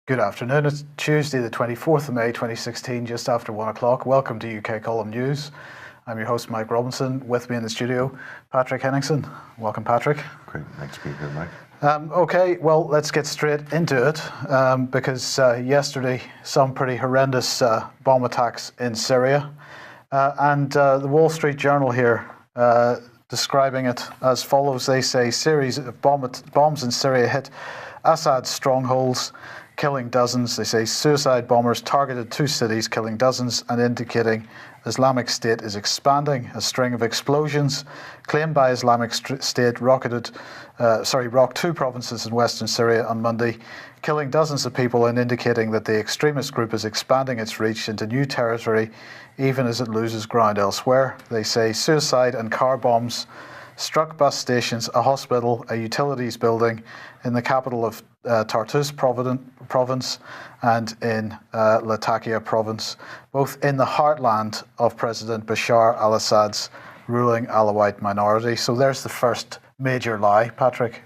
Good afternoon. It's Tuesday, the 24th of May, 2016, just after 1 o'clock. Welcome to UK Column News. I'm your host, Mike Robinson. With me in the studio, Patrick Henningsen. Welcome, Patrick. Great. Thanks for being here, Mike. Okay, well, let's get straight into it because yesterday, some pretty horrendous bomb attacks in Syria. And the Wall Street Journal here describing it as follows. They say, series of bombs in Syria hit Assad's strongholds, killing dozens. They say suicide bombers targeted 2 cities, killing dozens, and indicating Islamic State is expanding. A string of explosions claimed by Islamic State rocked 2 provinces in western Syria on Monday, killing dozens of people and indicating that the extremist group is expanding its reach into new territory, even as it loses ground elsewhere. They say suicide and car bombs struck bus stations, a hospital, a utilities building in the capital of Tartus province and in Latakia province, both in the heartland of President Bashar al-Assad's ruling Alawite minority. So there's the first major lie, Patrick,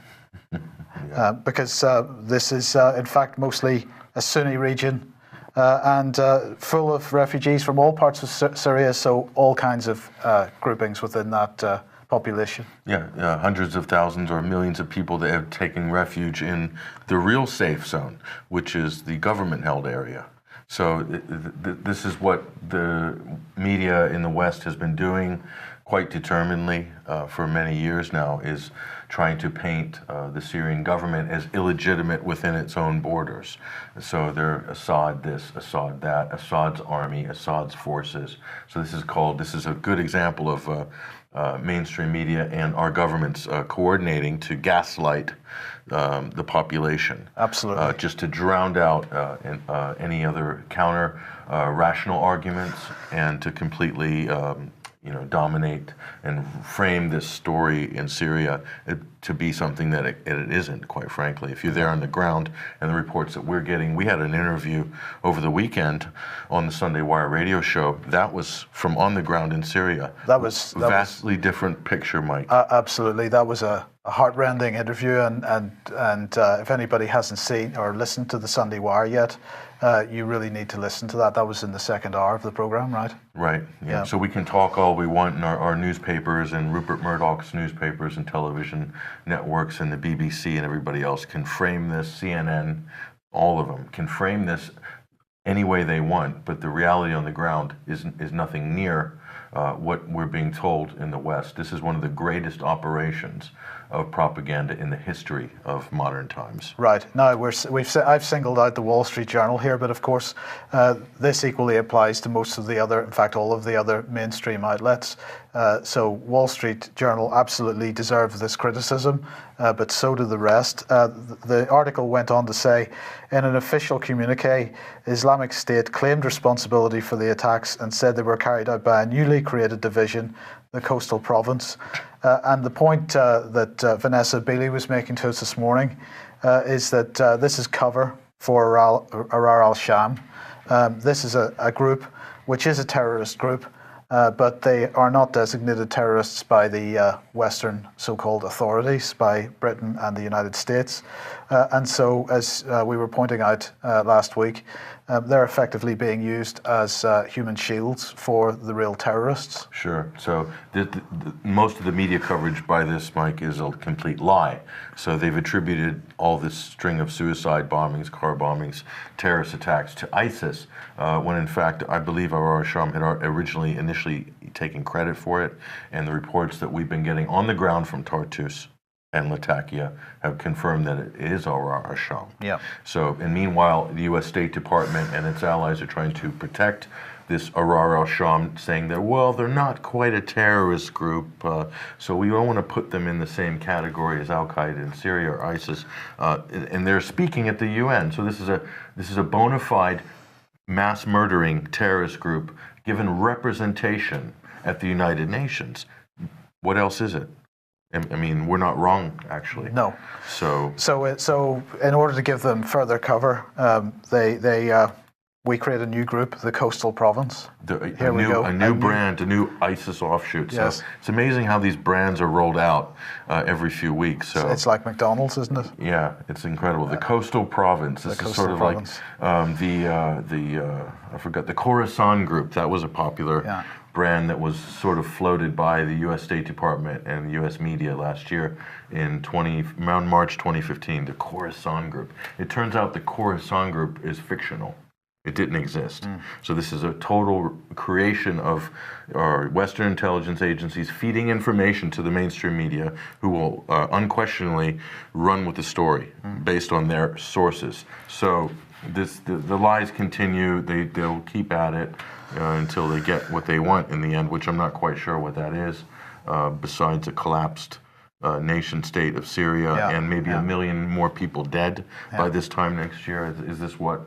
because this is in fact mostly a Sunni region and full of refugees from all parts of Syria, so all kinds of groupings within that population. Yeah, hundreds of thousands or millions of people that have taken refuge in the real safe zone, which is the government-held area. So this is what the media in the West has been doing quite determinedly for many years now, is trying to paint the Syrian government as illegitimate within its own borders. So they're Assad this, Assad that, Assad's army, Assad's forces. So this is a good example of mainstream media and our governments coordinating to gaslight the population. Absolutely. Just to drown out any other counter rational arguments and to completely dominate and frame this story in Syria to be something that it isn't, quite frankly. If you're there on the ground and the reports that we're getting, we had an interview over the weekend on the Sunday Wire radio show that was from on the ground in Syria. That was vastly different picture, Mike. Absolutely, that was a heartrending interview, and if anybody hasn't seen or listened to the Sunday Wire yet, you really need to listen to that. That was in the second hour of the program, right? Right. Yeah. So we can talk all we want in our newspapers and Rupert Murdoch's newspapers and television networks and the BBC and everybody else can frame this. CNN, all of them can frame this any way they want, but the reality on the ground is nothing near what we're being told in the West. This is one of the greatest operations of propaganda in the history of modern times. Right. Now, I've singled out the Wall Street Journal here, but of course, this equally applies to most of the other, in fact, all of the other mainstream outlets. So Wall Street Journal absolutely deserves this criticism, but so do the rest. The article went on to say, in an official communique, Islamic State claimed responsibility for the attacks and said they were carried out by a newly created division, the Coastal Province. And the point that Vanessa Beeley was making to us this morning is that this is cover for Ahrar al-Sham. This is a group which is a terrorist group, but they are not designated terrorists by the Western so-called authorities, by Britain and the United States. And so, as we were pointing out last week, they're effectively being used as human shields for the real terrorists. Sure. So most of the media coverage by this, Mike, is a complete lie. So they've attributed all this string of suicide bombings, car bombings, terrorist attacks to ISIS, when in fact I believe Ahrar al-Sham had initially taken credit for it, and the reports that we've been getting on the ground from Tartus and Latakia have confirmed that it is Ahrar al-Sham. Yeah. So, and meanwhile, the U.S. State Department and its allies are trying to protect this Ahrar al-Sham, saying that, well, they're not quite a terrorist group, so we don't want to put them in the same category as Al-Qaeda in Syria or ISIS. And they're speaking at the UN. So this is a bona fide mass murdering terrorist group given representation at the United Nations. What else is it? I mean, we're not wrong, actually. No. So in order to give them further cover, they we create a new group, the Coastal Province. A new brand, a new ISIS offshoot. Yes. So it's amazing how these brands are rolled out every few weeks. So it's like McDonald's, isn't it? Yeah, it's incredible. The Coastal Province. This is sort of Province. Like I forgot, the Khorasan Group. That was a popular brand that was sort of floated by the U.S. State Department and the U.S. media last year around March 2015. The Khorasan Group. It turns out the Khorasan Group is fictional. It didn't exist. So this is a total creation of our Western intelligence agencies feeding information to the mainstream media, who will unquestionably run with the story based on their sources. So the lies continue. They'll keep at it until they get what they want in the end, which I'm not quite sure what that is, besides a collapsed nation state of Syria and maybe 1 million more people dead by this time next year. Is this what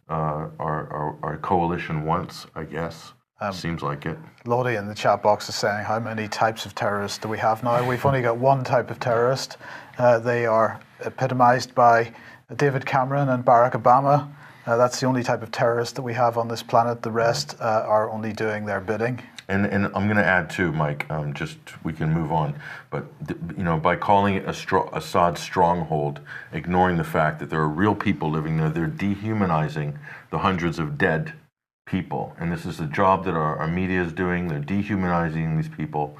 our coalition wants, I guess? Seems like it. Lottie in the chat box is saying, how many types of terrorists do we have now? We've only got one type of terrorist. They are epitomized by David Cameron and Barack Obama. That's the only type of terrorist that we have on this planet. The rest are only doing their bidding. And I'm going to add too, Mike. We can move on, but by calling it Assad's stronghold, ignoring the fact that there are real people living there, they're dehumanizing the hundreds of dead people. And this is a job that our media is doing. They're dehumanizing these people.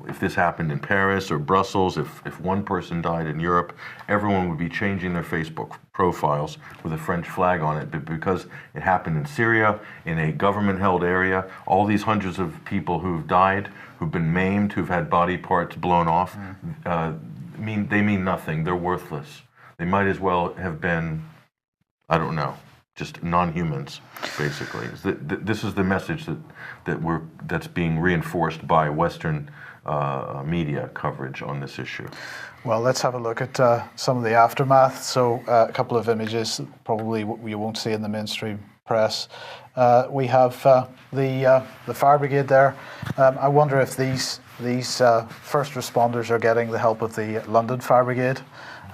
If this happened in Paris or Brussels, if one person died in Europe, everyone would be changing their Facebook profiles with a French flag on it. But because it happened in Syria, in a government-held area, all these hundreds of people who've died, who've been maimed, who've had body parts blown off, they mean nothing. They're worthless. They might as well have been, I don't know, just non-humans, basically. This is the message that's being reinforced by Western media coverage on this issue. Well, let's have a look at some of the aftermath. So a couple of images probably you won't see in the mainstream press. We have the fire brigade there. I wonder if these first responders are getting the help of the London Fire Brigade.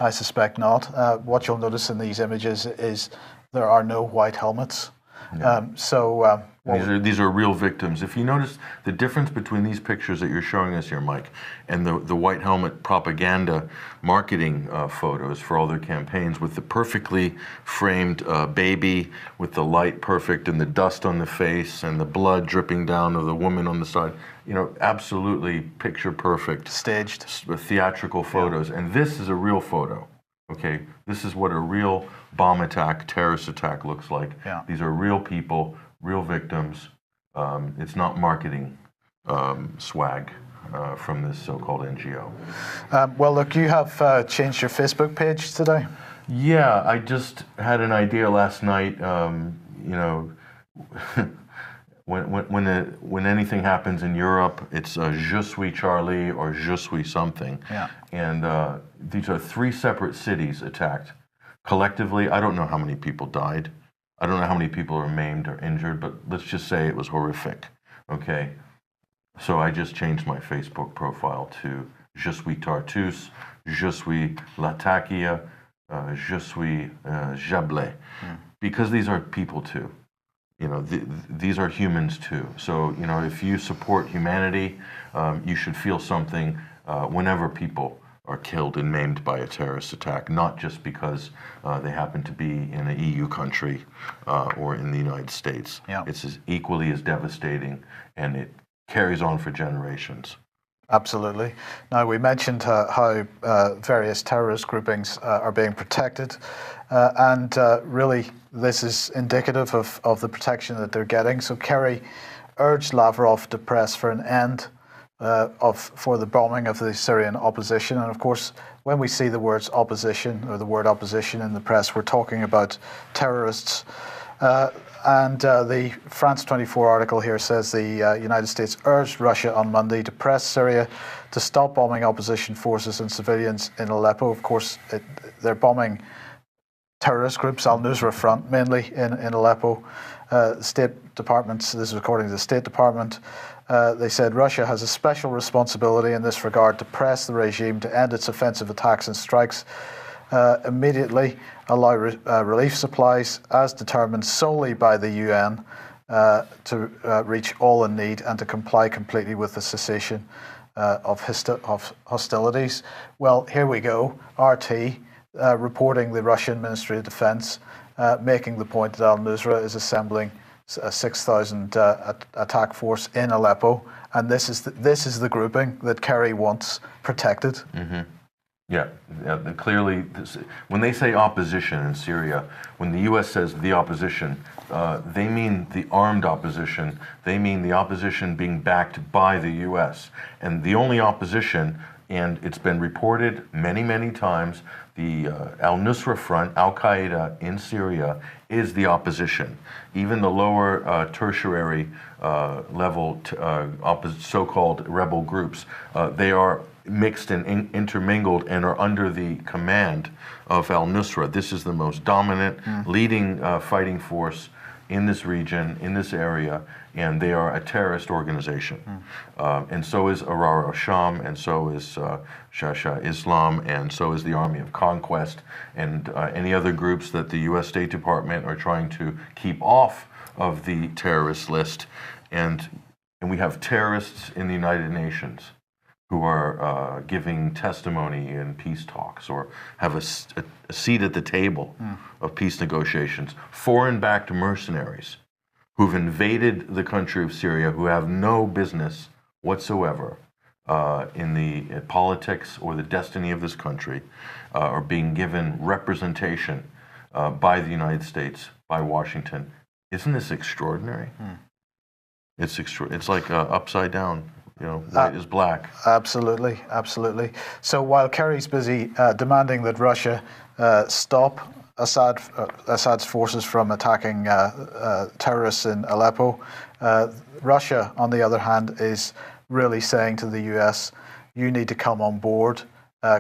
I suspect not. What you'll notice in these images is there are no white helmets. These are real victims. If you notice the difference between these pictures that you're showing us here, Mike, and the white helmet propaganda marketing photos for all their campaigns, with the perfectly framed baby, with the light perfect and the dust on the face and the blood dripping down of the woman on the side, absolutely picture perfect. Staged. Theatrical photos. And this is a real photo. Okay, this is what a real bomb attack, terrorist attack looks like. Yeah. These are real people, real victims. It's not marketing swag from this so-called NGO. Well, look, you have changed your Facebook page today. Yeah, I just had an idea last night. When anything happens in Europe, it's Je suis Charlie or Je suis something. Yeah. And these are 3 separate cities attacked. Collectively, I don't know how many people died. I don't know how many people are maimed or injured, but let's just say it was horrific. Okay? So I just changed my Facebook profile to Je suis Tartus, Je suis Latakia, Je suis Jablé. Because these are people too. These are humans too. So, if you support humanity, you should feel something whenever people are killed and maimed by a terrorist attack, not just because they happen to be in an EU country or in the United States. Yeah. It's equally as devastating, and it carries on for generations. Absolutely. Now, we mentioned how various terrorist groupings are being protected, and really this is indicative of the protection that they're getting. So Kerry urged Lavrov to press for an end for the bombing of the Syrian opposition. And of course, when we see the words opposition or the word opposition in the press, we're talking about terrorists. And the France 24 article here says the United States urged Russia on Monday to press Syria to stop bombing opposition forces and civilians in Aleppo. Of course, they're bombing terrorist groups, Al-Nusra Front, mainly in Aleppo. State departments, this is according to the State Department, they said Russia has a special responsibility in this regard to press the regime to end its offensive attacks and strikes immediately allow relief supplies as determined solely by the UN to reach all in need and to comply completely with the cessation of hostilities. Well, here we go. RT reporting the Russian Ministry of Defense making the point that al-Nusra is assembling a 6,000 attack force in Aleppo, and this is the grouping that Kerry wants protected. Mm-hmm. Yeah, clearly, when they say opposition in Syria, when the U.S. says the opposition, they mean the armed opposition. They mean the opposition being backed by the U.S. And the only opposition, and it's been reported many, many times, the al-Nusra Front, al-Qaeda in Syria, is the opposition. Even the lower tertiary level so-called rebel groups, they are mixed and intermingled and are under the command of al-Nusra. This is the most dominant, leading fighting force in this region, in this area, and they are a terrorist organization. And so is Ahrar al-Sham, and so is Shasha Islam, and so is the Army of Conquest, and any other groups that the U.S. State Department are trying to keep off of the terrorist list. And we have terrorists in the United Nations who are giving testimony in peace talks or have a seat at the table of peace negotiations. Foreign-backed mercenaries who've invaded the country of Syria, who have no business whatsoever in the politics or the destiny of this country, are being given representation by the United States, by Washington. Isn't this extraordinary? It's like upside down. You know, white is black. Absolutely, absolutely. So while Kerry's busy demanding that Russia stop Assad's forces from attacking terrorists in Aleppo, Russia, on the other hand, is really saying to the US, you need to come on board,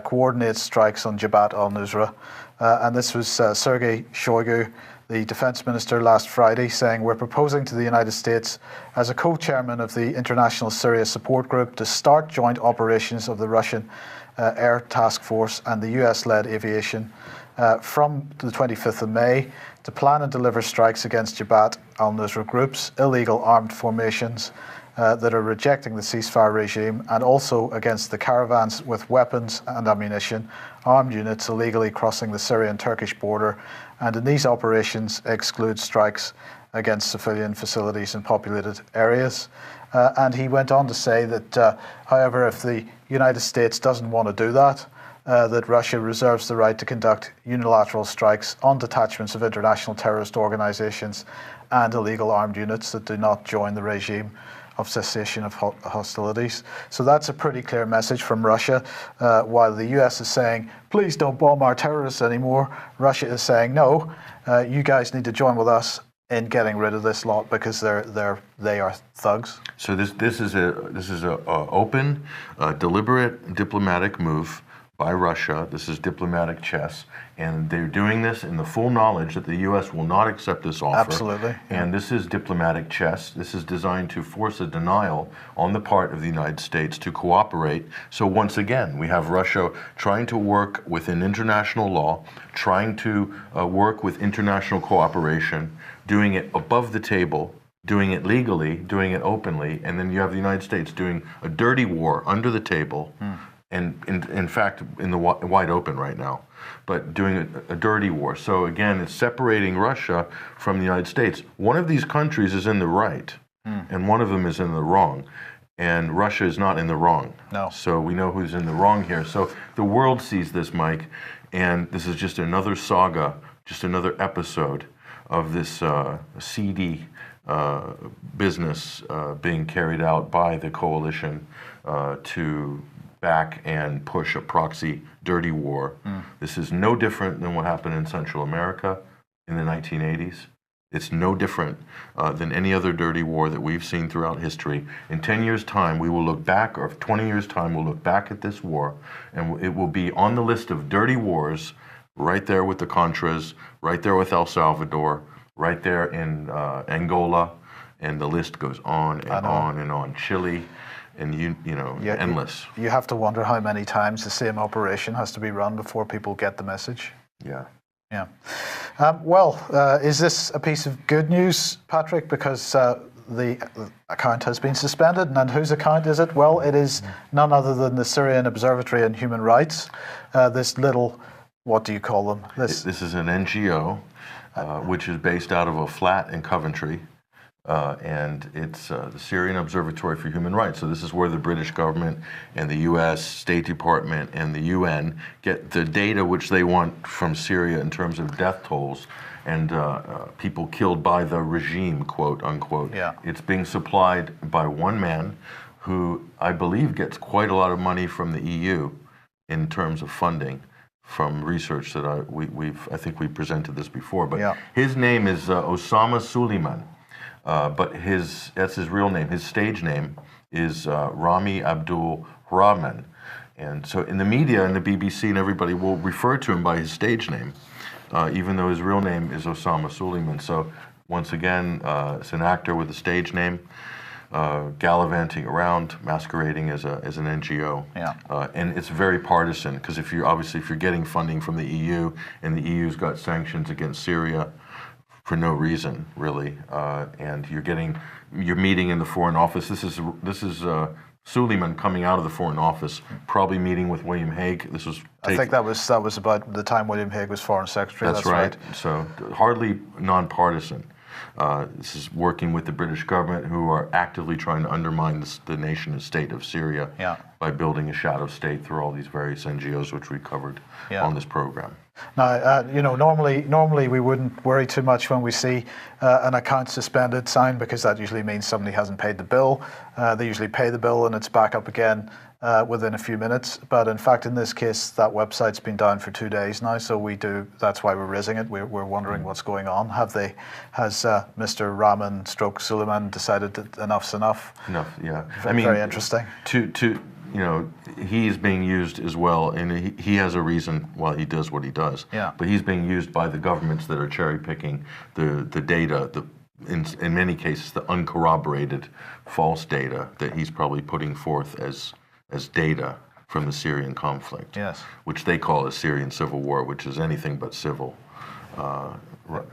coordinate strikes on Jabhat al-Nusra. And this was Sergei Shoigu, the defense minister, last Friday, saying, we're proposing to the United States as a co-chairman of the International Syria Support Group to start joint operations of the Russian Air Task Force and the US-led aviation from the 25th of May to plan and deliver strikes against Jabhat al-Nusra groups, illegal armed formations that are rejecting the ceasefire regime, and also against the caravans with weapons and ammunition, armed units illegally crossing the Syrian-Turkish border, and in these operations exclude strikes against civilian facilities in populated areas. And he went on to say that, however, if the United States doesn't want to do that, that Russia reserves the right to conduct unilateral strikes on detachments of international terrorist organizations and illegal armed units that do not join the regime of cessation of hostilities. So that's a pretty clear message from Russia. While the US is saying, please don't bomb our terrorists anymore, Russia is saying, no, you guys need to join with us in getting rid of this lot because they are thugs. So this is a open, deliberate diplomatic move by Russia. This is diplomatic chess, and they're doing this in the full knowledge that the U.S. will not accept this offer. Absolutely. And this is diplomatic chess. This is designed to force a denial on the part of the United States to cooperate. So once again, we have Russia trying to work within international law, trying to work with international cooperation, doing it above the table, doing it legally, doing it openly, and then you have the United States doing a dirty war under the table, and in fact in the wide open right now, but doing a dirty war. So again, it's separating Russia from the United States. One of these countries is in the right, and one of them is in the wrong, and Russia is not in the wrong. No. So we know who's in the wrong here. So the world sees this, Mike, and this is just another saga, just another episode of this seedy business being carried out by the coalition to back and push a proxy dirty war. This is no different than what happened in Central America in the 1980s. It's no different than any other dirty war that we've seen throughout history. In 10 years' time, we will look back, or 20 years' time, we'll look back at this war, and it will be on the list of dirty wars, right there with the Contras, right there with El Salvador, right there in Angola, and the list goes on and on and on. Chile, and endless. You have to wonder how many times the same operation has to be run before people get the message. Yeah. Yeah. Is this a piece of good news, Patrick? Because the account has been suspended, and whose account is it? Well, it is none other than the Syrian Observatory on Human Rights. This little, what do you call them? This is an NGO, which is based out of a flat in Coventry. And it's the Syrian Observatory for Human Rights. So this is where the British government and the U.S. State Department and the UN get the data which they want from Syria in terms of death tolls and people killed by the regime, quote unquote. Yeah. It's being supplied by one man who I believe gets quite a lot of money from the EU in terms of funding from research that I think we presented this before. But his name is Osama Suleiman. But that's his real name. His stage name is Rami Abdul Rahman. And so in the media and the BBC and everybody will refer to him by his stage name, even though his real name is Osama Suleiman. So once again, it's an actor with a stage name, gallivanting around, masquerading as an NGO. Yeah. And it's very partisan, because if you're getting funding from the EU, and the EU's got sanctions against Syria, for no reason, really, and you're meeting in the Foreign Office. This is Suleiman coming out of the Foreign Office, probably meeting with William Hague. I think that was about the time William Hague was Foreign Secretary. That's right. So hardly nonpartisan. This is working with the British government, who are actively trying to undermine the nation and state of Syria by building a shadow state through all these various NGOs, which we covered on this program. Now, normally we wouldn't worry too much when we see an account suspended, signed, because that usually means somebody hasn't paid the bill. They usually pay the bill and it's back up again within a few minutes. But in fact, in this case, that website's been down for 2 days now. So that's why we're raising it. We're wondering what's going on. Has Mr. Rahman / Suleiman decided that enough's enough? Enough, yeah. Very interesting. He's being used as well, and he has a reason why he does what he does. Yeah. But he's being used by the governments that are cherry picking the data, in many cases the uncorroborated false data that he's probably putting forth as data from the Syrian conflict. Yes. Which they call a Syrian civil war, which is anything but civil.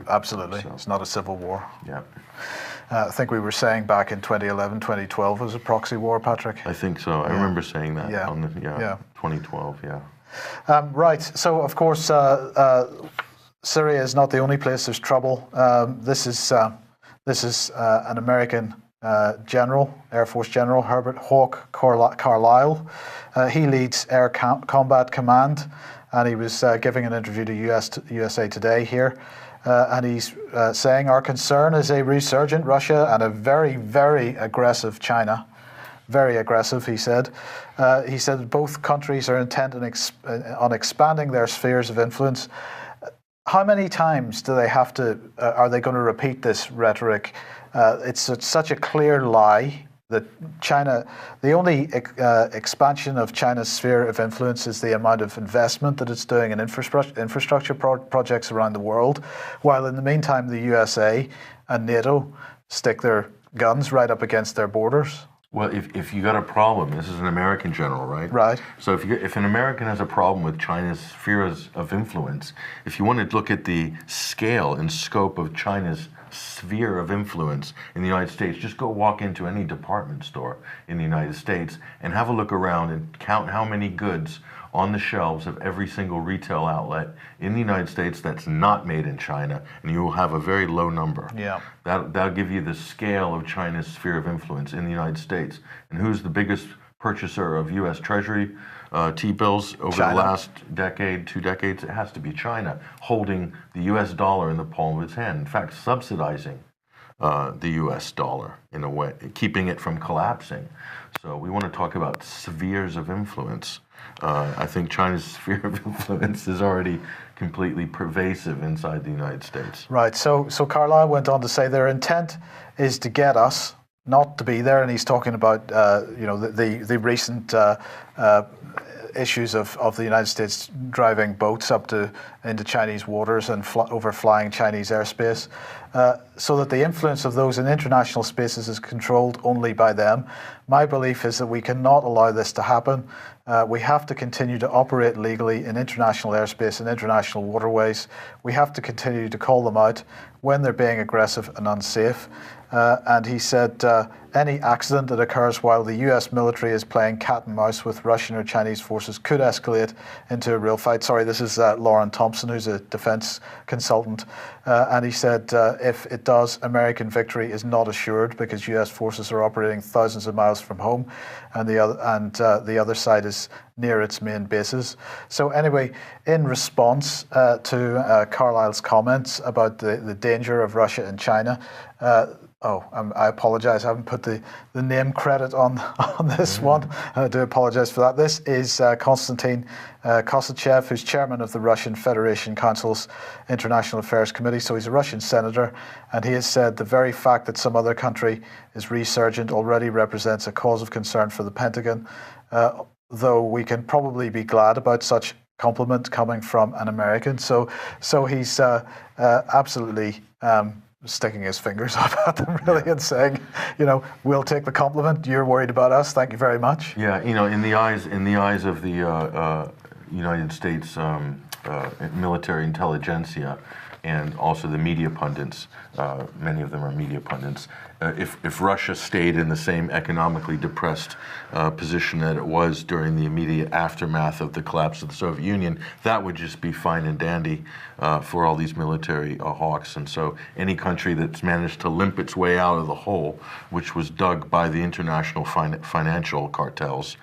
Absolutely. So. It's not a civil war. Yeah. I think we were saying back in 2011, 2012 was a proxy war, Patrick. I think so. I remember saying that. 2012. Yeah. Right. So of course, Syria is not the only place there's trouble. This is an American general, Air Force General Herbert Hawk Carlisle. He leads Air Combat Command, and he was giving an interview to USA Today here. And he's saying our concern is a resurgent Russia and a very, very aggressive China. Very aggressive, he said. He said both countries are intent on expanding their spheres of influence. How many times do they have to, are they going to repeat this rhetoric? It's such a clear lie that China, the only expansion of China's sphere of influence is the amount of investment that it's doing in infrastructure projects around the world, while in the meantime the USA and NATO stick their guns right up against their borders. Well, if you got a problem, this is an American general, right? Right. So if an American has a problem with China's spheres of influence, if you want to look at the scale and scope of China's sphere of influence in the United States, just go walk into any department store in the United States and have a look around and count how many goods on the shelves of every single retail outlet in the United States that's not made in China, and you will have a very low number. Yeah. That'll give you the scale of China's sphere of influence in the United States. And who's the biggest purchaser of U.S. Treasury T-bills over China. the last decade, 2 decades? It has to be China, holding the U.S. dollar in the palm of its hand. In fact, subsidizing the U.S. dollar in a way, keeping it from collapsing. So we want to talk about spheres of influence. I think China's sphere of influence is already completely pervasive inside the United States. Right. So Carlisle went on to say their intent is to get us, not to be there, and he's talking about the recent issues of the United States driving boats into Chinese waters and overflying Chinese airspace, so that the influence of those in international spaces is controlled only by them. My belief is that we cannot allow this to happen. We have to continue to operate legally in international airspace and international waterways. We have to continue to call them out when they're being aggressive and unsafe. And he said any accident that occurs while the US military is playing cat and mouse with Russian or Chinese forces could escalate into a real fight. Sorry, this is Lauren Thompson, who's a defense consultant. And he said if it does, American victory is not assured because US forces are operating thousands of miles from home, and the other side is near its main bases. So anyway, in response to Carlisle's comments about the danger of Russia and China, I apologize. I haven't put the name credit on this one. I do apologize for that. This is Konstantin Kosachev, who's chairman of the Russian Federation Council's International Affairs Committee. So he's a Russian senator, and he has said the very fact that some other country is resurgent already represents a cause of concern for the Pentagon, though we can probably be glad about such compliment coming from an American. So he's absolutely sticking his fingers up at them, really, and saying, we'll take the compliment. You're worried about us. Thank you very much. Yeah, in the eyes of the United States military intelligentsia and also the media pundits, many of them are media pundits. If Russia stayed in the same economically depressed position that it was during the immediate aftermath of the collapse of the Soviet Union, that would just be fine and dandy for all these military hawks. And so any country that's managed to limp its way out of the hole, which was dug by the international financial cartels,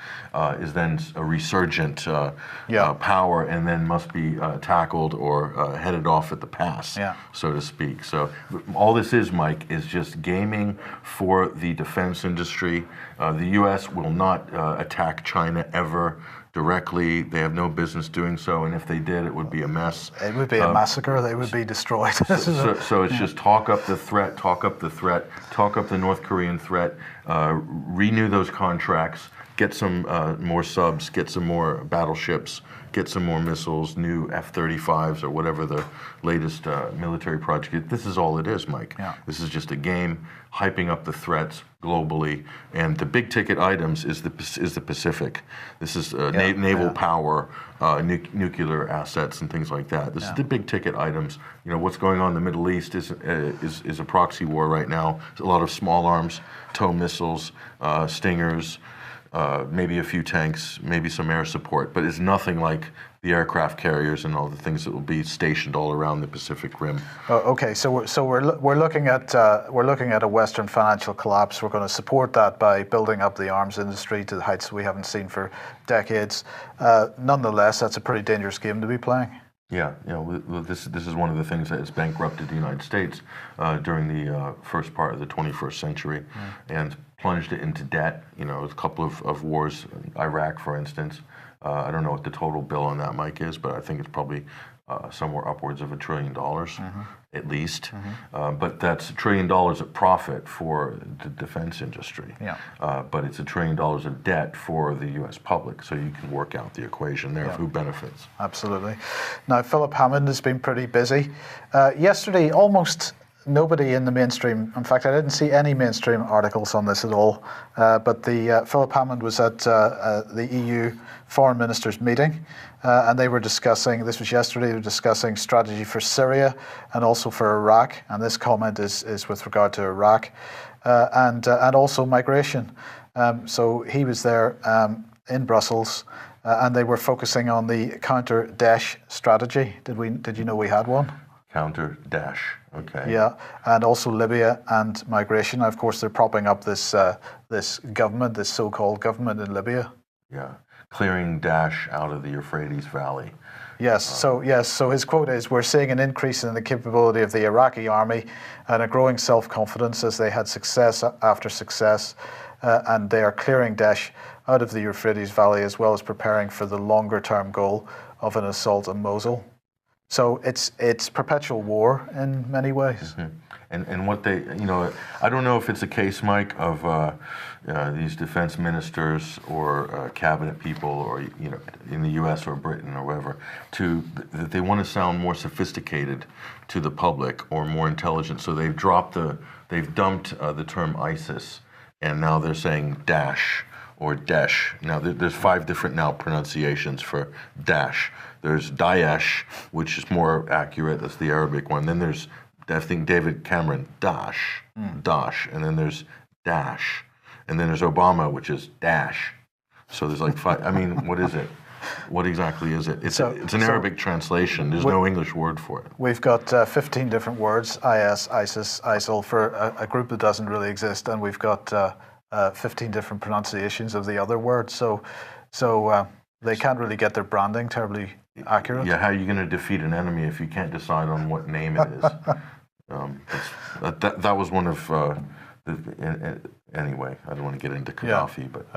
is then a resurgent power, and then must be tackled or headed off at the pass, so to speak. So all this is, Mike, is just gaming for the defense industry. The U.S. will not attack China ever directly. They have no business doing so, and if they did, it would be a mess. It would be a massacre. They would be destroyed. So it's just talk up the threat, talk up the North Korean threat, renew those contracts, get some more subs, get some more battleships, get some more missiles, new F-35s or whatever the latest military project is. This is all it is, Mike. Yeah. This is just a game, hyping up the threats globally, and the big ticket items is the Pacific. This is naval power, nuclear assets, and things like that. This is the big ticket items. What's going on in the Middle East is a proxy war right now. There's a lot of small arms, tow missiles, Stingers. Maybe a few tanks, maybe some air support, but it's nothing like the aircraft carriers and all the things that will be stationed all around the Pacific Rim. Okay, so we're looking at a Western financial collapse. We're going to support that by building up the arms industry to the heights we haven't seen for decades. Nonetheless, that's a pretty dangerous game to be playing. Yeah, this is one of the things that has bankrupted the United States during the first part of the 21st century, and plunged it into debt. A couple of wars, Iraq, for instance. I don't know what the total bill on that, Mike, is, but I think it's probably somewhere upwards of $1 trillion, at least. But that's $1 trillion of profit for the defense industry. But it's $1 trillion of debt for the U.S. public. So you can work out the equation there of who benefits. Absolutely. Now, Philip Hammond has been pretty busy. Yesterday, almost nobody in the mainstream, in fact, I didn't see any mainstream articles on this at all, but Philip Hammond was at the EU foreign ministers meeting, and they were discussing, this was yesterday, they were discussing strategy for Syria and also for Iraq, and this comment is with regard to Iraq, and also migration. So he was there in Brussels, and they were focusing on the counter-Daesh strategy. Did you know we had one? Counter-Daesh, okay. Yeah, and also Libya and migration. Of course, they're propping up this government, this so-called government in Libya. Yeah, clearing Daesh out of the Euphrates Valley. Yes. So his quote is, "We're seeing an increase in the capability of the Iraqi army and a growing self-confidence as they had success after success, and they are clearing Daesh out of the Euphrates Valley as well as preparing for the longer-term goal of an assault on Mosul." So it's perpetual war in many ways. And what they, I don't know if it's a case, Mike, of these defense ministers or cabinet people, or in the U.S. or Britain or wherever, that they want to sound more sophisticated to the public or more intelligent. So they've dumped the term ISIS, and now they're saying Daesh or Daesh. Now there's 5 different now pronunciations for Daesh. There's Daesh, which is more accurate. That's the Arabic one. Then there's, I think, David Cameron, Daesh, and then there's Daesh, and then there's Obama, which is Dash. So there's like 5. I mean, what is it? What exactly is it? It's an Arabic translation. There's no English word for it. We've got 15 different words: IS, ISIS, ISIL, for a group that doesn't really exist, and we've got 15 different pronunciations of the other words. So they can't really get their branding terribly accurate. Yeah, how are you going to defeat an enemy if you can't decide on what name it is? That was one of anyway, I don't want to get into Gaddafi, but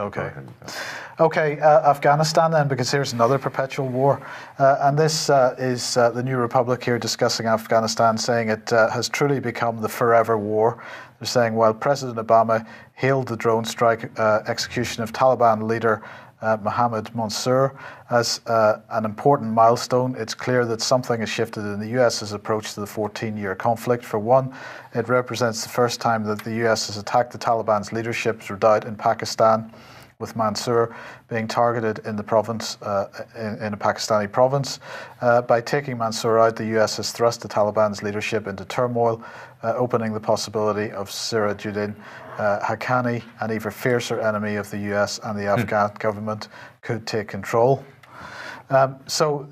okay. Afghanistan then, because here's another perpetual war, and this is the New Republic here discussing Afghanistan, saying it has truly become the forever war. They're saying while President Obama hailed the drone strike execution of Taliban leader Mohammed Mansour as an important milestone, it's clear that something has shifted in the US's approach to the 14-year conflict. For one, it represents the first time that the US has attacked the Taliban's leadership's redoubt in Pakistan, with Mansour being targeted in the province, in a Pakistani province. By taking Mansour out, the US has thrust the Taliban's leadership into turmoil, opening the possibility of Sirajuddin Haqqani, an even fiercer enemy of the US and the Afghan government, could take control. So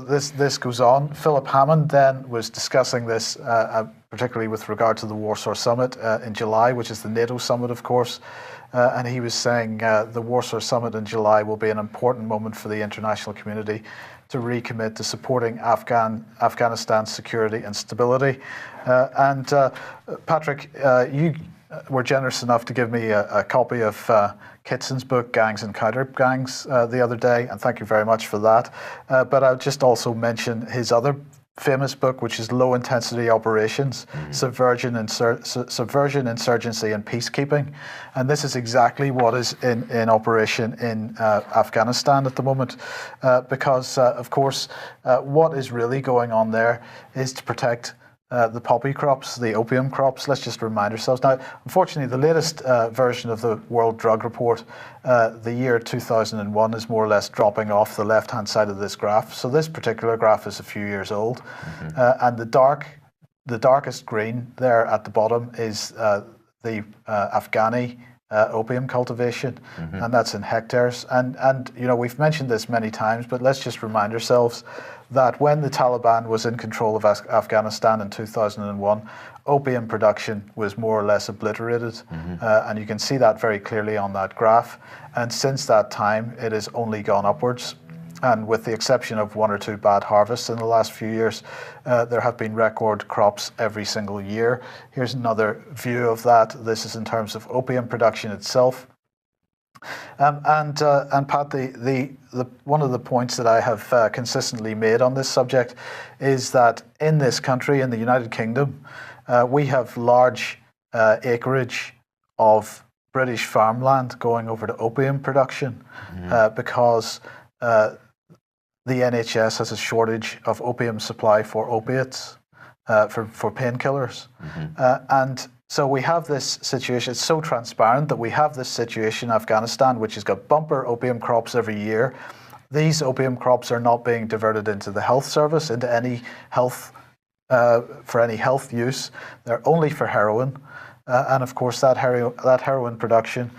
this goes on. Philip Hammond then was discussing this, particularly with regard to the Warsaw Summit in July, which is the NATO summit, of course. And he was saying the Warsaw Summit in July will be an important moment for the international community to recommit to supporting Afghanistan's security and stability. And Patrick, you were generous enough to give me a copy of Kitson's book, Gangs and Counter Gangs, the other day, and thank you very much for that. But I'll just also mention his other famous book, which is Low Intensity Operations, Subversion, Insurgency and Peacekeeping. And this is exactly what is in operation in Afghanistan at the moment, because, of course, what is really going on there is to protect the poppy crops, the opium crops. Let's just remind ourselves. Now, unfortunately, the latest version of the World Drug Report, the year 2001, is more or less dropping off the left-hand side of this graph. So this particular graph is a few years old. And the darkest green there at the bottom is the Afghani opium cultivation, and that's in hectares. And we've mentioned this many times, but let's just remind ourselves that when the Taliban was in control of Afghanistan in 2001, opium production was more or less obliterated. And you can see that very clearly on that graph. And since that time, it has only gone upwards. And with the exception of 1 or 2 bad harvests in the last few years, there have been record crops every single year. Here's another view of that. This is in terms of opium production itself. And Pat, one of the points that I have consistently made on this subject is that in this country, in the United Kingdom, we have large acreage of British farmland going over to opium production because the NHS has a shortage of opium supply for opiates, for painkillers. And so we have this situation. It's so transparent that we have this situation in Afghanistan, which has got bumper opium crops every year. These opium crops are not being diverted into the health service, into any health, for any health use. They're only for heroin. And of course, that heroin production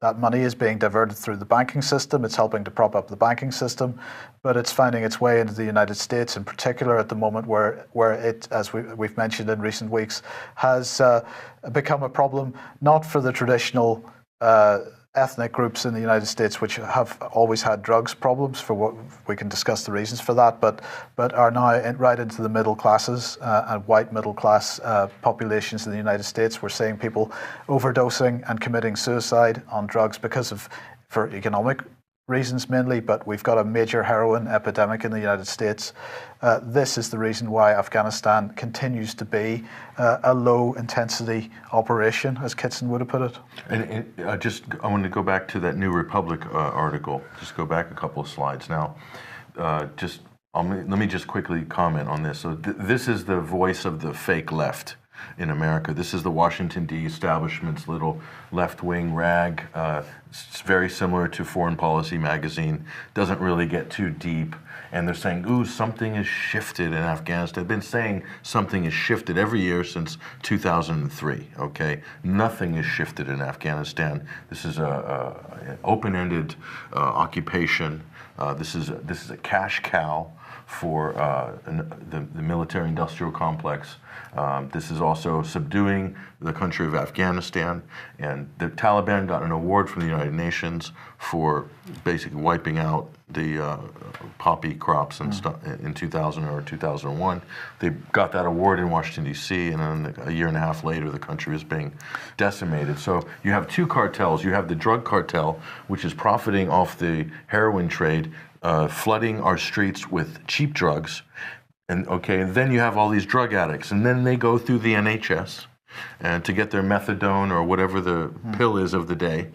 that money is being diverted through the banking system. It's helping to prop up the banking system, but it's finding its way into the United States in particular at the moment, where it, as we've mentioned in recent weeks, has become a problem not for the traditional ethnic groups in the United States, which have always had drugs problems, for what we can discuss the reasons for that, but are now right into the middle classes and white middle class populations in the United States. We're seeing people overdosing and committing suicide on drugs for economic reasons mainly, but we've got a major heroin epidemic in the United States. This is the reason why Afghanistan continues to be a low-intensity operation, as Kitson would have put it. And I want to go back to that New Republic article. Just go back a couple of slides now. Let me just quickly comment on this. So this is the voice of the fake left in America. This is the Washington D. establishment's little left-wing rag. It's very similar to Foreign Policy magazine. Doesn't really get too deep. And they're saying, ooh, something has shifted in Afghanistan. They've been saying something has shifted every year since 2003, okay? Nothing has shifted in Afghanistan. This is an open-ended occupation. This is a cash cow for the military-industrial complex. This is also subduing the country of Afghanistan, and the Taliban got an award from the United Nations for basically wiping out the poppy crops and stuff in 2000 or 2001. They got that award in Washington, D.C., and then a year and a half later, the country is being decimated. So you have two cartels. You have the drug cartel, which is profiting off the heroin trade, flooding our streets with cheap drugs. And then you have all these drug addicts, and then they go through the NHS and to get their methadone or whatever the pill is of the day,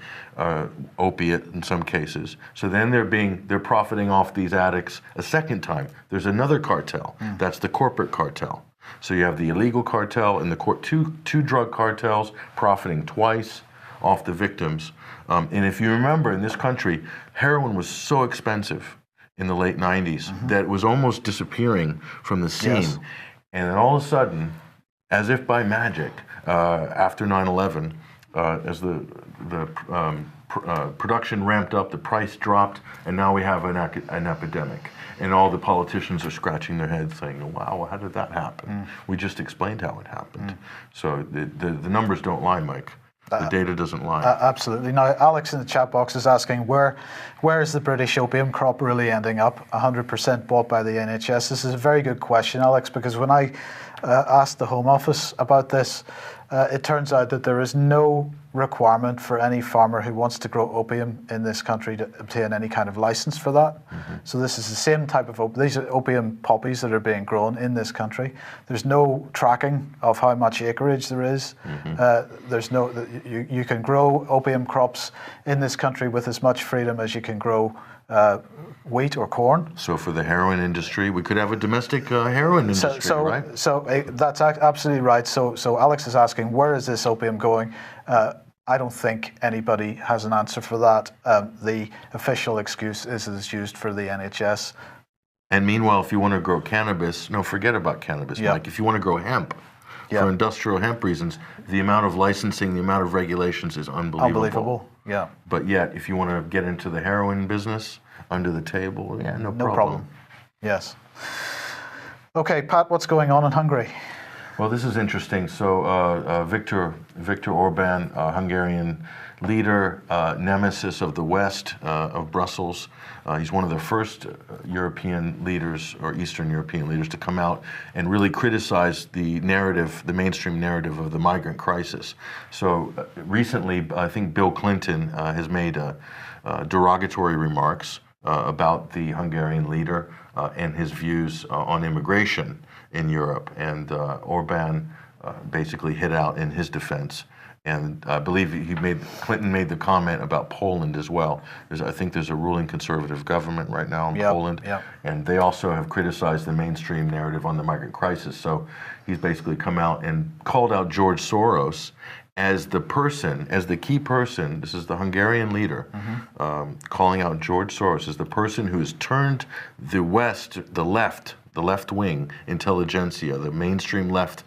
opiate in some cases. So then they're profiting off these addicts a second time. There's another cartel. That's the corporate cartel. So you have the illegal cartel and the two drug cartels profiting twice off the victims. And if you remember, in this country, heroin was so expensive in the late 90s that it was almost disappearing from the scene. Yes. And then all of a sudden, as if by magic, after 9/11, as the production ramped up, the price dropped, and now we have an epidemic. And all the politicians are scratching their heads saying, wow, how did that happen? We just explained how it happened. So the numbers don't lie, Mike. The data doesn't lie. Absolutely. Now, Alex in the chat box is asking, where is the British opium crop really ending up? 100% bought by the NHS. This is a very good question, Alex, because when I asked the Home Office about this, it turns out that there is no requirement for any farmer who wants to grow opium in this country to obtain any kind of license for that. So this is the same type of these are opium poppies that are being grown in this country. There's no tracking of how much acreage there is. There's no you can grow opium crops in this country with as much freedom as you can grow wheat or corn. So for the heroin industry, we could have a domestic heroin industry, right? So that's absolutely right. So Alex is asking, where is this opium going? I don't think anybody has an answer for that. The official excuse is that it's used for the NHS. And meanwhile, if you want to grow cannabis, forget about cannabis, Mike. If you want to grow hemp, for industrial hemp reasons, the amount of licensing, the amount of regulations is unbelievable. Yeah. But yet, if you want to get into the heroin business, under the table, no problem. Yes. Okay, Pat, what's going on in Hungary? Well, this is interesting. So Viktor Orbán, Hungarian leader, nemesis of the West, of Brussels. He's one of the first European leaders or Eastern European leaders to come out and really criticize the narrative, the mainstream narrative of the migrant crisis. So recently, I think Bill Clinton has made derogatory remarks about the Hungarian leader and his views on immigration in Europe. And Orbán basically hit out in his defense. And I believe Clinton made the comment about Poland as well. I think there's a ruling conservative government right now in Poland. And they also have criticized the mainstream narrative on the migrant crisis. So he's basically come out and called out George Soros as the key person. This is the Hungarian leader, calling out George Soros as the person who has turned the West, the left wing intelligentsia, the mainstream left,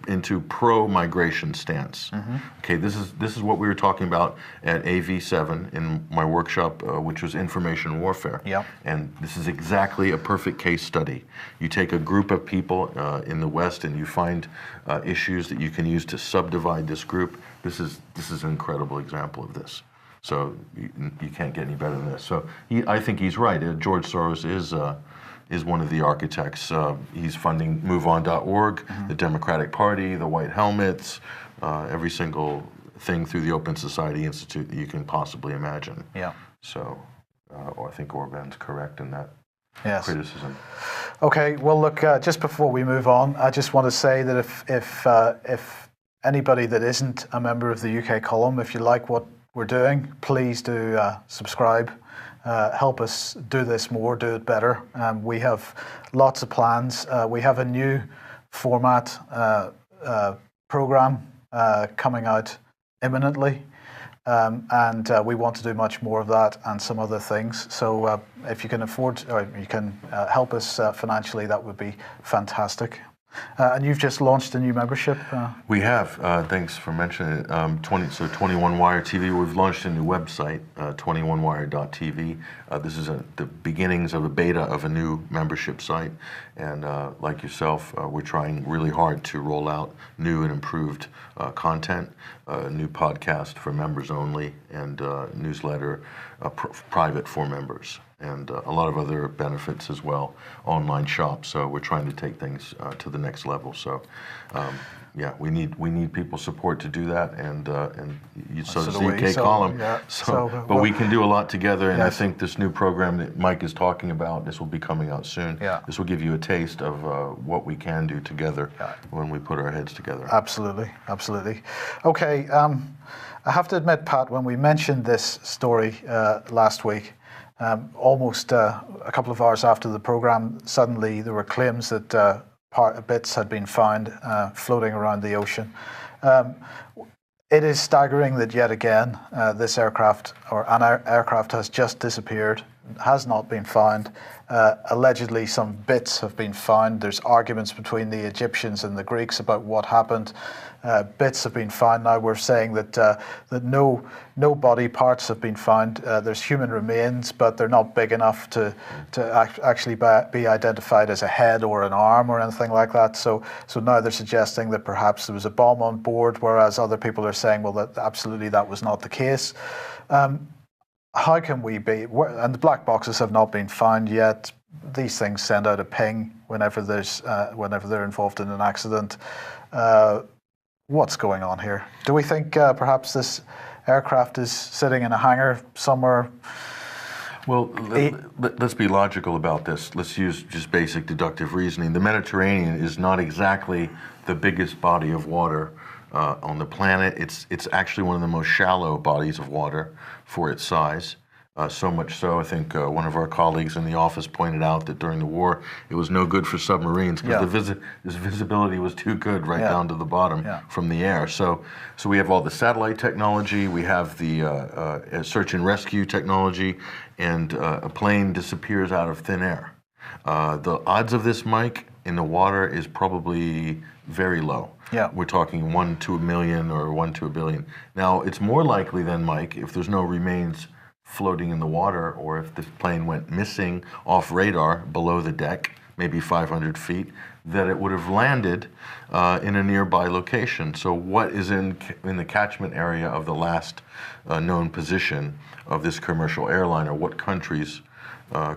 into pro-migration stance. Okay, this is what we were talking about at AV7 in my workshop, which was information warfare. And this is exactly a perfect case study. You take a group of people in the West and you find issues that you can use to subdivide this group. This is an incredible example of this. So you can't get any better than this. So I think he's right. George Soros is one of the architects. He's funding MoveOn.org, the Democratic Party, the White Helmets, every single thing through the Open Society Institute that you can possibly imagine. So I think Orbán's correct in that criticism. Okay, well, look, just before we move on, I just want to say that if anybody that isn't a member of the UK column, if you like what we're doing, please do subscribe. Help us do this more, do it better. We have lots of plans. We have a new format program coming out imminently. And we want to do much more of that and some other things. So if you can afford, or you can help us financially, that would be fantastic. And you've just launched a new membership. We have. Thanks for mentioning it. 21 Wire TV. We've launched a new website, 21wire.tv. This is the beginnings of a beta of a new membership site. And like yourself, we're trying really hard to roll out new and improved content, a new podcast for members only, and newsletter private for members, and a lot of other benefits as well, online shop. So we're trying to take things to the next level. So yeah, we need people's support to do that, and so does the UK column. Yeah. But we can do a lot together, and I think this new program that Mike is talking about, this will be coming out soon. Yeah. This will give you a taste of what we can do together when we put our heads together. Absolutely, absolutely. Okay, I have to admit, Pat, when we mentioned this story last week, almost a couple of hours after the program, suddenly there were claims that bits had been found floating around the ocean. It is staggering that yet again this aircraft, or an aircraft, has just disappeared, has not been found. Allegedly some bits have been found. There's arguments between the Egyptians and the Greeks about what happened. Bits have been found. Now we're saying that that no body parts have been found. There's human remains, but they're not big enough to actually be identified as a head or an arm or anything like that. So now they're suggesting that perhaps there was a bomb on board, whereas other people are saying, well, that absolutely that was not the case. How can we be? And the black boxes have not been found yet. These things send out a ping whenever they're involved in an accident. What's going on here? Do we think perhaps this aircraft is sitting in a hangar somewhere? Well, let's be logical about this. Let's use just basic deductive reasoning. The Mediterranean is not exactly the biggest body of water on the planet. It's actually one of the most shallow bodies of water for its size. So much so, I think one of our colleagues in the office pointed out that during the war, it was no good for submarines because the visibility was too good down to the bottom from the air. So we have all the satellite technology, we have the search and rescue technology, and a plane disappears out of thin air. The odds of this, Mike, in the water is probably very low. Yeah. We're talking 1 to a million or 1 to a billion. Now, it's more likely then, Mike, if there's no remains floating in the water, or if this plane went missing off radar below the deck, maybe 500 feet, that it would have landed in a nearby location. So what is in the catchment area of the last known position of this commercial airliner? What countries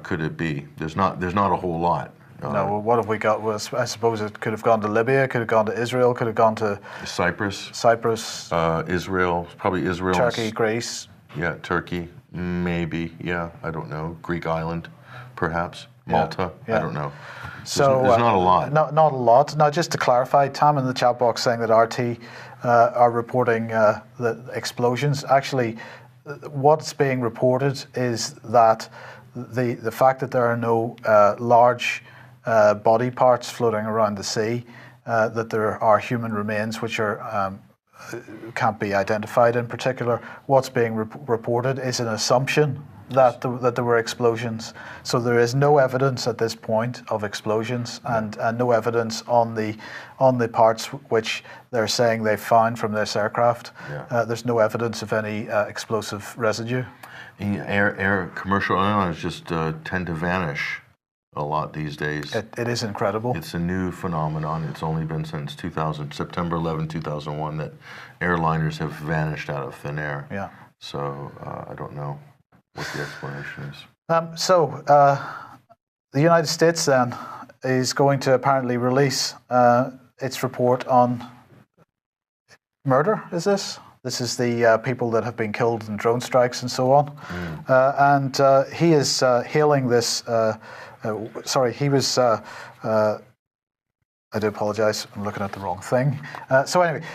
could it be? There's not a whole lot. No, well, what have we got? Well, I suppose it could have gone to Libya, could have gone to Israel, could have gone to Cyprus, Israel, probably Israel, Turkey, Greece. Yeah, Turkey, maybe. Yeah, I don't know. Greek island, perhaps. Malta. I don't know. So there's not a lot. Not a lot. Now, just to clarify, Tam in the chat box saying that RT are reporting the explosions. Actually, what's being reported is that the fact that there are no large body parts floating around the sea, that there are human remains which are can't be identified in particular. What's being reported is an assumption that there were explosions. So there is no evidence at this point of explosions, and no evidence on the parts which they're saying they found from this aircraft. There's no evidence of any explosive residue. Commercial airliners just tend to vanish a lot these days. It is incredible. It's a new phenomenon. It's only been since September 11, 2001 that airliners have vanished out of thin air. Yeah. So I don't know what the explanation is. The United States then is going to apparently release its report on murder, is this? This is the people that have been killed in drone strikes and so on. And he is hailing this. He was. I do apologise, I'm looking at the wrong thing. So anyway,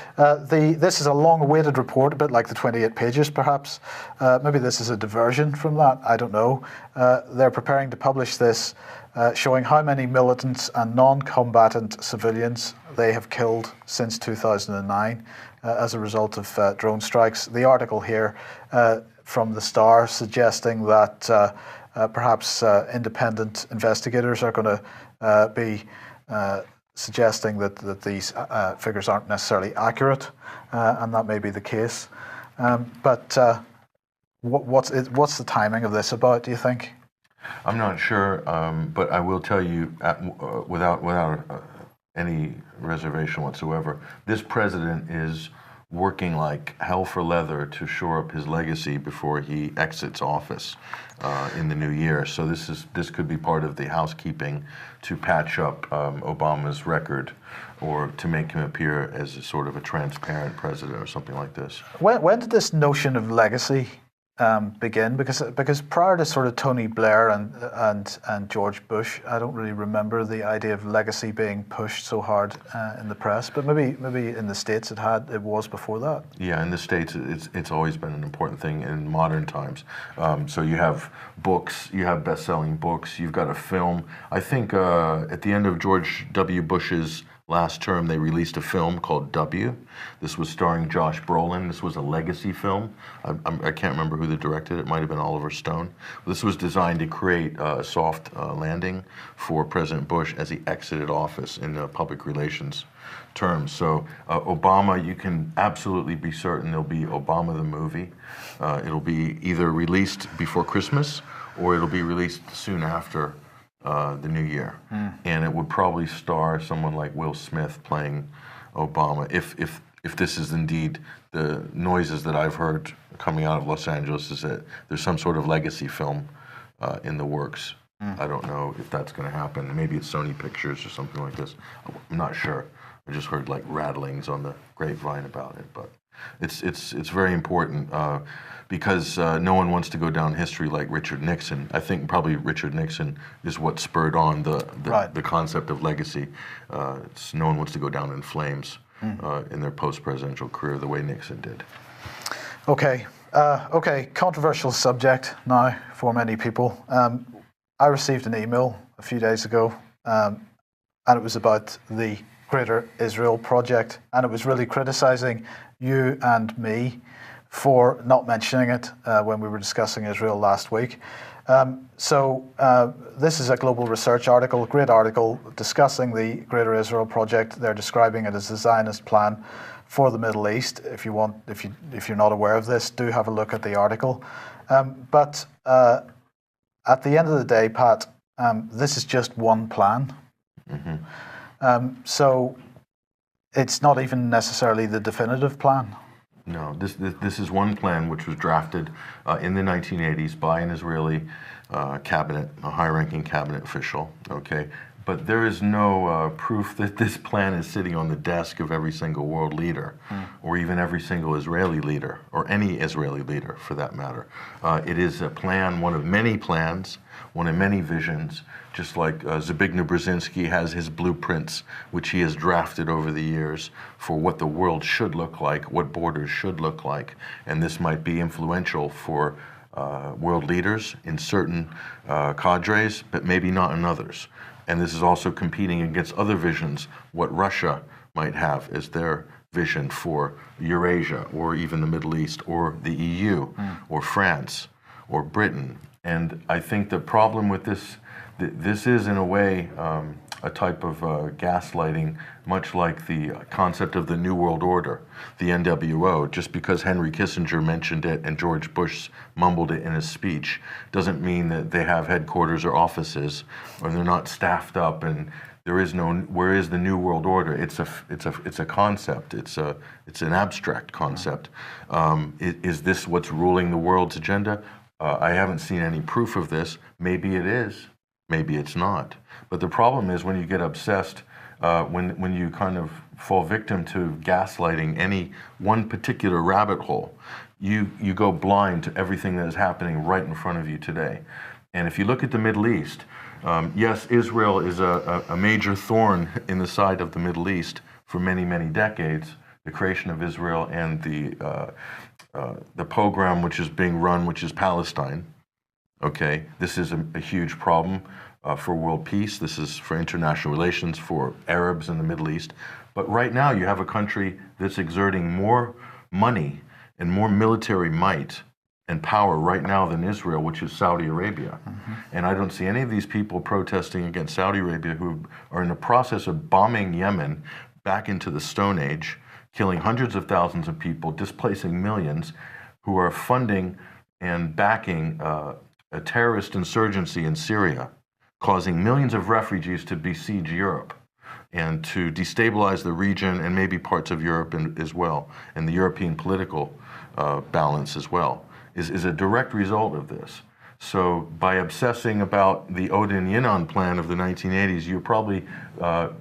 this is a long-awaited report, a bit like the 28 pages perhaps. Maybe this is a diversion from that, I don't know. They're preparing to publish this, showing how many militants and non-combatant civilians they have killed since 2009 as a result of drone strikes. The article here from the Star suggesting that perhaps independent investigators are going to be suggesting that these figures aren't necessarily accurate, and that may be the case. But what's the timing of this about, do you think? I'm not sure, but I will tell you, without any reservation whatsoever, this president is working like hell for leather to shore up his legacy before he exits office in the new year. So this could be part of the housekeeping to patch up Obama's record, or to make him appear as a sort of a transparent president or something like this. When did this notion of legacy begin? Because prior to sort of Tony Blair and George Bush, I don't really remember the idea of legacy being pushed so hard in the press. But maybe in the States it was before that. Yeah, in the States it's always been an important thing in modern times. So you have books, you have best-selling books, you've got a film. I think at the end of George W. Bush's last term, they released a film called W. This was starring Josh Brolin. This was a legacy film. I can't remember who directed it. It might have been Oliver Stone. This was designed to create a soft landing for President Bush as he exited office in public relations terms. So Obama, you can absolutely be certain there'll be Obama the movie. It'll be either released before Christmas or it'll be released soon after the new year, and it would probably star someone like Will Smith playing Obama. If this is indeed the noises that I've heard coming out of Los Angeles, is that there's some sort of legacy film in the works. I don't know if that's going to happen. Maybe it's Sony Pictures or something like this. I'm not sure. I just heard like rattlings on the grapevine about it, but it's very important. Because no one wants to go down history like Richard Nixon. I think probably Richard Nixon is what spurred on the concept of legacy. No one wants to go down in flames in their post-presidential career the way Nixon did. Okay, controversial subject now for many people. I received an email a few days ago, and it was about the Greater Isreal project, and it was really criticizing you and me for not mentioning it when we were discussing Israel last week. This is a global research article, a great article discussing the Greater Isreal project. They're describing it as a Zionist plan for the Middle East. If you're not aware of this, do have a look at the article. But at the end of the day, Pat, this is just one plan. So it's not even necessarily the definitive plan. No, this is one plan which was drafted in the 1980s by an Israeli cabinet, a high-ranking cabinet official. Okay, but there is no proof that this plan is sitting on the desk of every single world leader, or even every single Israeli leader, or any Israeli leader for that matter. It is a plan, one of many plans, one of many visions. Just like Zbigniew Brzezinski has his blueprints, which he has drafted over the years for what the world should look like, what borders should look like. And this might be influential for world leaders in certain cadres, but maybe not in others. And this is also competing against other visions, what Russia might have as their vision for Eurasia, or even the Middle East, or the EU, or France, or Britain. And I think the problem with this is in a way a type of gaslighting, much like the concept of the New World Order, the NWO. Just because Henry Kissinger mentioned it and George Bush mumbled it in his speech doesn't mean that they have headquarters or offices, or they're not staffed up and there is no, where is the New World Order? It's a concept. It's an abstract concept. Is this what's ruling the world's agenda? I haven't seen any proof of this. Maybe it is. Maybe it's not. But the problem is when you get obsessed when you kind of fall victim to gaslighting any one particular rabbit hole, you go blind to everything that is happening right in front of you today. And if you look at the Middle East, yes, Israel is a major thorn in the side of the Middle East for many, many decades. The creation of Israel and the program which is being run, which is Palestine. Okay, this is a huge problem for world peace. This is for international relations, for Arabs in the Middle East. But right now you have a country that's exerting more money and more military might and power right now than Israel, which is Saudi Arabia. And I don't see any of these people protesting against Saudi Arabia who are in the process of bombing Yemen back into the Stone Age, killing hundreds of thousands of people, displacing millions, who are funding and backing a terrorist insurgency in Syria, causing millions of refugees to besiege Europe and to destabilize the region and maybe parts of Europe as well, and the European political balance as well, is a direct result of this. So by obsessing about the Oded Yinon plan of the 1980s, you're probably,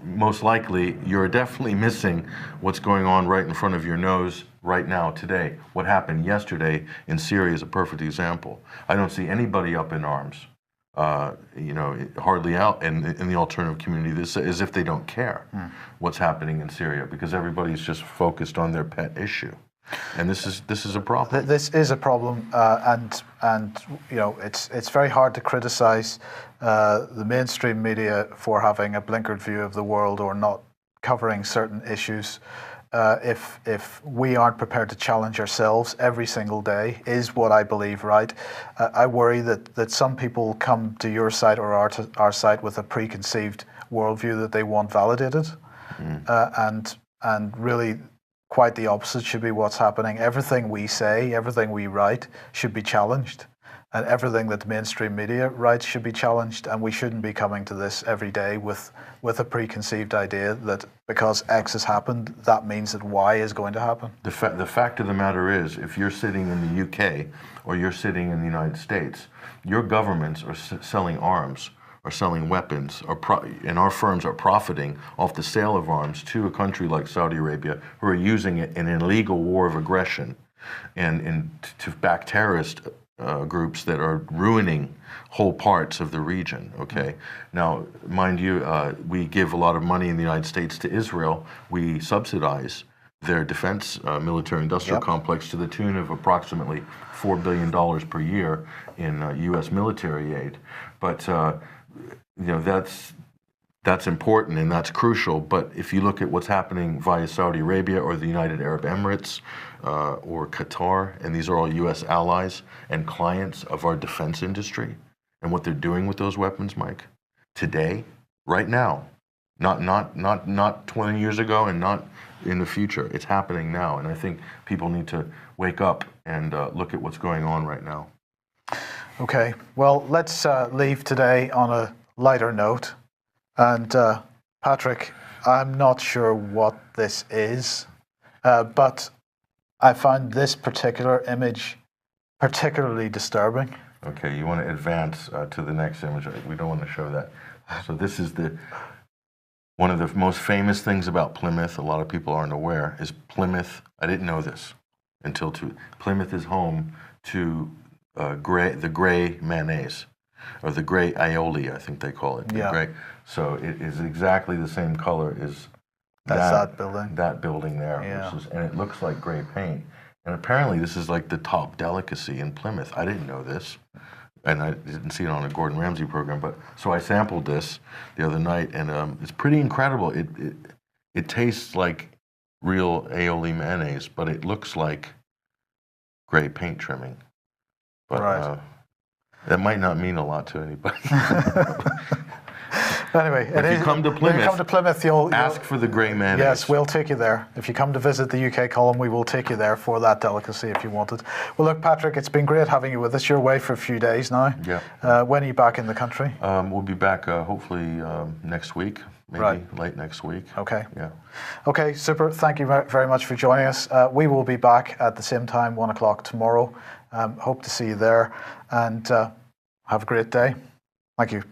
most likely, you're definitely missing what's going on right in front of your nose right now today. What happened yesterday in Syria is a perfect example. I don't see anybody up in arms, hardly out in the alternative community. This as if they don't care what's happening in Syria, because everybody's just focused on their pet issue. And this is a problem. This is a problem, and it's very hard to criticize the mainstream media for having a blinkered view of the world or not covering certain issues. If we aren't prepared to challenge ourselves every single day, is what I believe right. I worry that some people come to your site or our site with a preconceived worldview that they want validated, and really. Quite the opposite should be what's happening. Everything we say, everything we write should be challenged, and everything that the mainstream media writes should be challenged, and we shouldn't be coming to this every day with a preconceived idea that because X has happened, that means that Y is going to happen. The fact of the matter is, if you're sitting in the UK or you're sitting in the United States, your governments are selling arms, are selling weapons, and our firms are profiting off the sale of arms to a country like Saudi Arabia, who are using it in an illegal war of aggression and to back terrorist groups that are ruining whole parts of the region. Okay, now, mind you, we give a lot of money in the United States to Israel. We subsidize their defense military-industrial complex to the tune of approximately $4 billion per year in U.S. military aid. But that's important and that's crucial. But if you look at what's happening via Saudi Arabia or the United Arab Emirates or Qatar, and these are all U.S. allies and clients of our defense industry, and what they're doing with those weapons, Mike, today, right now, not 20 years ago and not in the future. It's happening now, and I think people need to wake up and look at what's going on right now. Okay, well, let's leave today on a lighter note. And Patrick, I'm not sure what this is, but I found this particular image particularly disturbing. Okay, you want to advance to the next image. We don't want to show that. So this is one of the most famous things about Plymouth, a lot of people aren't aware, is Plymouth. I didn't know this until Plymouth is home to the gray mayonnaise, or the gray aioli, I think they call it. Gray. So it is exactly the same color as that building. That building there, and it looks like gray paint. And apparently this is like the top delicacy in Plymouth. I didn't know this, and I didn't see it on a Gordon Ramsay program. But so I sampled this the other night, and it's pretty incredible. It tastes like real aioli mayonnaise, but it looks like gray paint trimming. But that might not mean a lot to anybody. Anyway, if you come to Plymouth, you'll ask for the gray mayonnaise. Yes, we'll take you there. If you come to visit the UK column, we will take you there for that delicacy if you want it. Well, look, Patrick, it's been great having you with us. You're away for a few days now. Yeah. When are you back in the country? We'll be back hopefully next week, maybe late next week. Okay. Yeah. Okay, super. Thank you very much for joining us. We will be back at the same time, 1 o'clock tomorrow. Hope to see you there, and have a great day. Thank you.